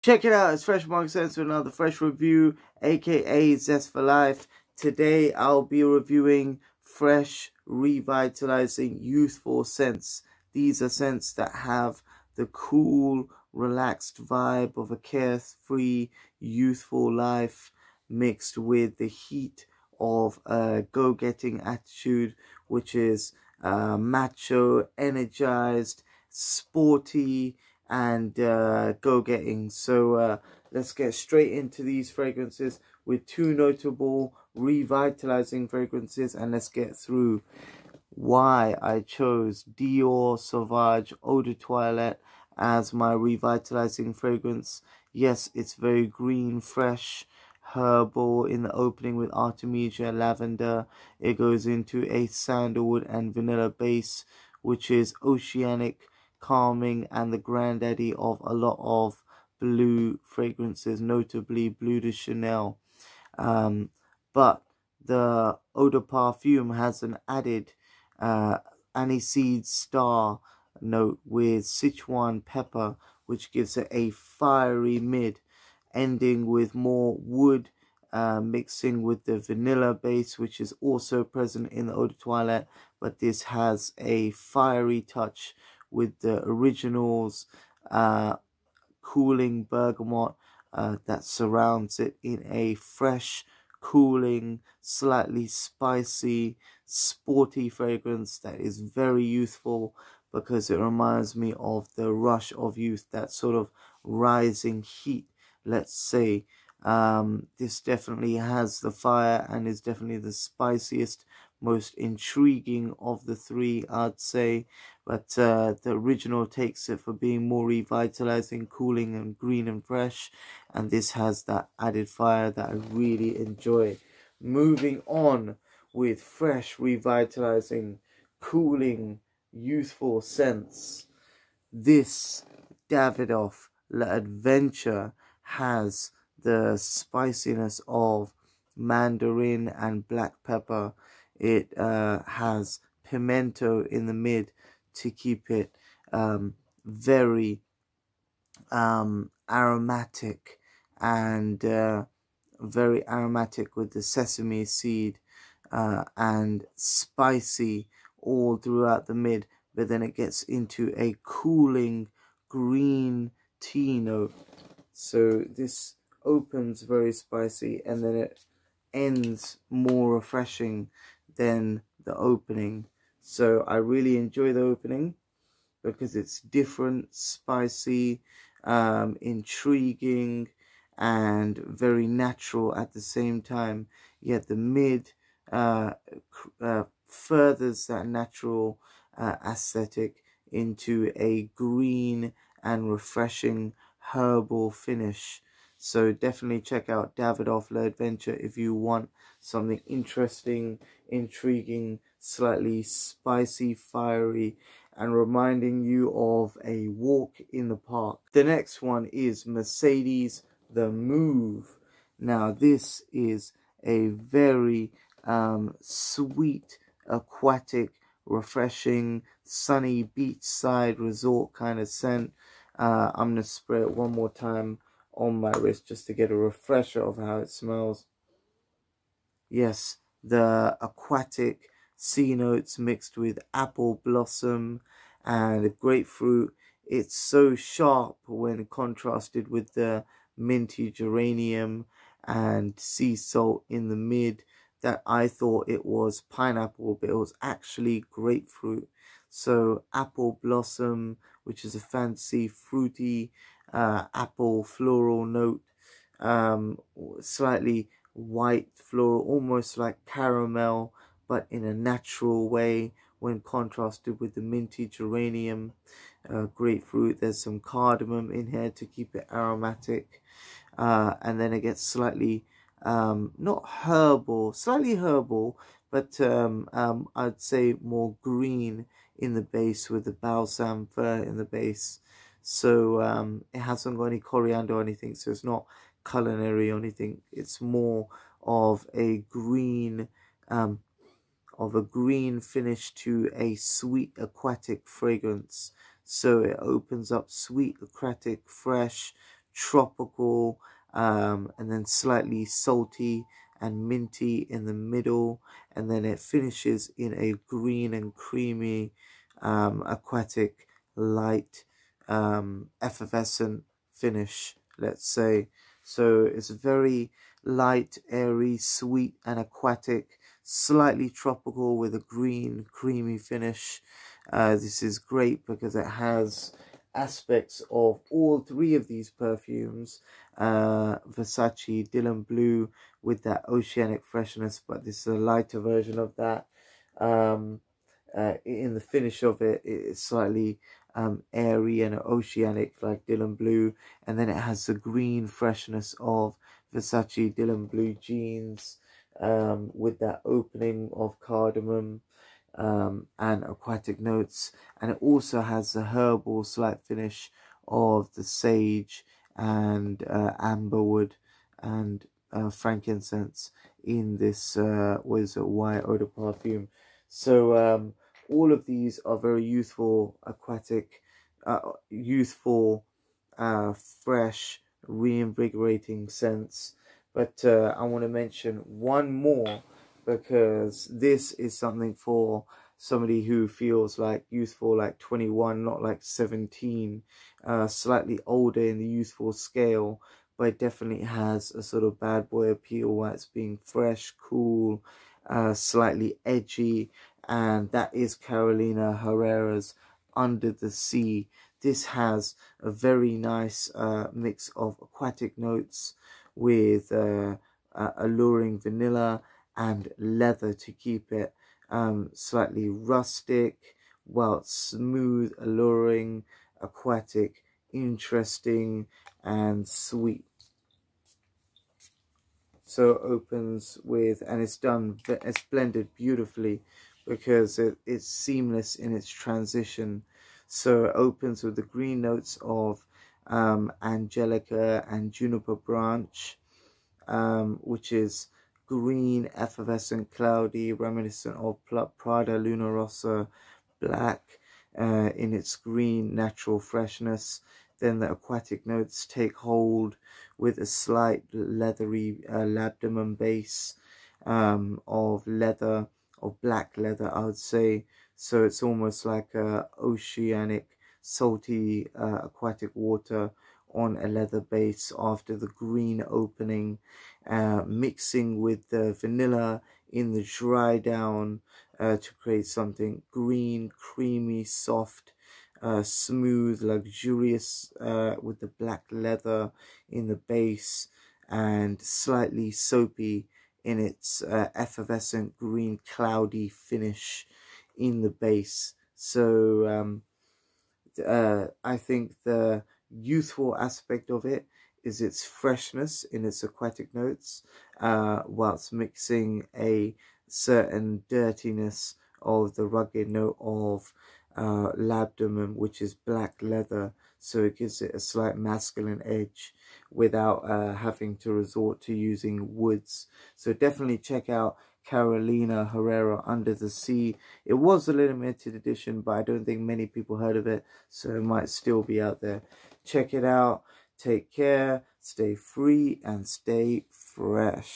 Check it out, it's Fresh Mark Sense with another fresh review, aka Zest for Life. Today I'll be reviewing fresh, revitalizing, youthful scents. These are scents that have the cool, relaxed vibe of a carefree, youthful life mixed with the heat of a go-getting attitude, which is macho, energized, sporty, and go-getting. So let's get straight into these fragrances with two notable revitalizing fragrances, and let's get through why I chose Dior Sauvage Eau de Toilette as my revitalizing fragrance. Yes, it's very green, fresh, herbal in the opening with artemisia, lavender. It goes into a sandalwood and vanilla base, which is oceanic, calming, and the granddaddy of a lot of blue fragrances, notably Bleu de Chanel. But the eau de parfum has an added aniseed star note with Sichuan pepper, which gives it a fiery mid, ending with more wood, mixing with the vanilla base, which is also present in the eau de toilette, but this has a fiery touch with the originals cooling bergamot that surrounds it in a fresh, cooling, slightly spicy, sporty fragrance that is very youthful, because it reminds me of the rush of youth, that sort of rising heat, let's say. This definitely has the fire and is definitely the spiciest, most intriguing of the three, I'd say. But the original takes it for being more revitalizing, cooling, and green and fresh, and this has that added fire that I really enjoy. Moving on with fresh, revitalizing, cooling, youthful scents. This Davidoff L'Adventure has the spiciness of mandarin and black pepper. It has pimento in the mid to keep it very aromatic, and very aromatic with the sesame seed, and spicy all throughout the mid, but then it gets into a cooling green tea note. So this opens very spicy and then it ends more refreshing than the opening. So I really enjoy the opening because it's different, spicy, intriguing, and very natural at the same time. Yet the mid furthers that natural aesthetic into a green and refreshing herbal finish. So definitely check out Davidoff L'Adventure if you want something interesting, intriguing, slightly spicy, fiery, and reminding you of a walk in the park. The next one is Mercedes The Move. Now this is a very sweet, aquatic, refreshing, sunny beachside resort kind of scent. I'm going to spray it one more time on my wrist just to get a refresher of how it smells. Yes, the aquatic sea notes mixed with apple blossom and grapefruit. It's so sharp when contrasted with the minty geranium and sea salt in the mid that I thought it was pineapple, but it was actually grapefruit. So apple blossom, which is a fancy fruity apple floral note, slightly white floral, almost like caramel, but in a natural way when contrasted with the minty geranium, grapefruit. There's some cardamom in here to keep it aromatic, and then it gets slightly not herbal, slightly herbal, but I'd say more green in the base with the balsam fir in the base. So it hasn't got any coriander or anything, so it's not culinary or anything. It's more of a green finish to a sweet aquatic fragrance. So it opens up sweet, aquatic, fresh, tropical, and then slightly salty and minty in the middle, and then it finishes in a green and creamy, aquatic, light, effervescent finish, let's say. So it's very light, airy, sweet and aquatic, slightly tropical with a green creamy finish. This is great because it has aspects of all three of these perfumes. Versace Dylan Blue with that oceanic freshness, but this is a lighter version of that. In the finish of it, it's slightly airy and oceanic like Dylan Blue, and then it has the green freshness of Versace Dylan Blue jeans, with that opening of cardamom, and aquatic notes, and it also has the herbal slight finish of the sage and amberwood and frankincense in this white eau de parfum. So all of these are very youthful, aquatic, youthful, fresh, reinvigorating scents. But I want to mention one more, because this is something for somebody who feels like youthful, like 21, not like 17, slightly older in the youthful scale, but it definitely has a sort of bad boy appeal while it's being fresh, cool, slightly edgy, and that is Carolina Herrera's Under the Sea. This has a very nice mix of aquatic notes with alluring vanilla and leather to keep it slightly rustic, while smooth, alluring, aquatic, interesting and sweet. So it opens with, and it's blended beautifully because it's seamless in its transition. So it opens with the green notes of angelica and juniper branch, which is green, effervescent, cloudy, reminiscent of Prada Luna Rossa black, in its green natural freshness. Then the aquatic notes take hold with a slight leathery labdanum base of leather, of black leather, I would say. So it's almost like a oceanic, salty, aquatic water on a leather base after the green opening, mixing with the vanilla in the dry down to create something green, creamy, soft, smooth, luxurious, with the black leather in the base, and slightly soapy in its effervescent green cloudy finish in the base. So I think the youthful aspect of it is its freshness in its aquatic notes, whilst mixing a certain dirtiness of the rugged note of labdanum, which is black leather, so it gives it a slight masculine edge without having to resort to using woods. So definitely check out Carolina Herrera Under the Sea. It was a limited edition, but I don't think many people heard of it, so it might still be out there. Check it out. Take care, stay free and stay fresh.